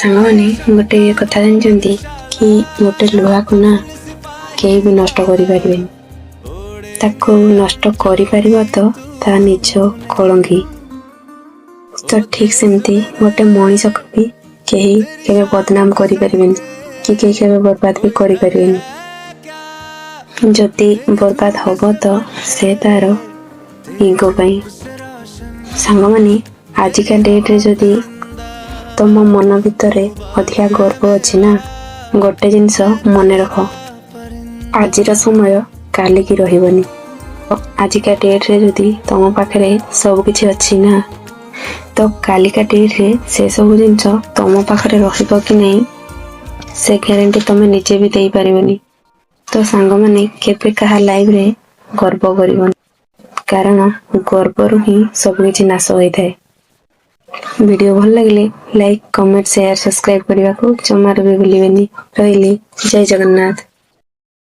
सांगमाने गोटे कथा जानते कि गोटे लुहा को ना कहीं भी नष्ट करें ताको नष्ट कर तो ता निज कलंकी। तो ठीक सेमती गोटे मनीष को भी कहीं केवे बदनाम करें कि कहीं केवे बर्बाद भी करें। जदि बर्बाद हम तो से तार ईगो पाई। सांगमाने आजिका डेट रे जदि तुम मन भितर अधिका गर्व अच्छी ना गोटे जिनस मन रख, आजिर समय काली की रहिबनी। आजिका डेट रे जदि तुम पाखरे सब किछि अच्छी ना तो कालिका डेट रे से सब जिनस तुम पाखरे रहिबो कि नहीं से ग्यारंटी तुम निजे भी दे पारिबनी। तो सांग माने केबे कहा लाइफ रे गर्व करिबनी, कारण गर्व ही सब किछि नाश होई थाए। वीडियो भल लगे लाइक कमेंट शेयर सब्सक्राइब करने को जमार भी भूलिबेनी। रहिली जय जगन्नाथ।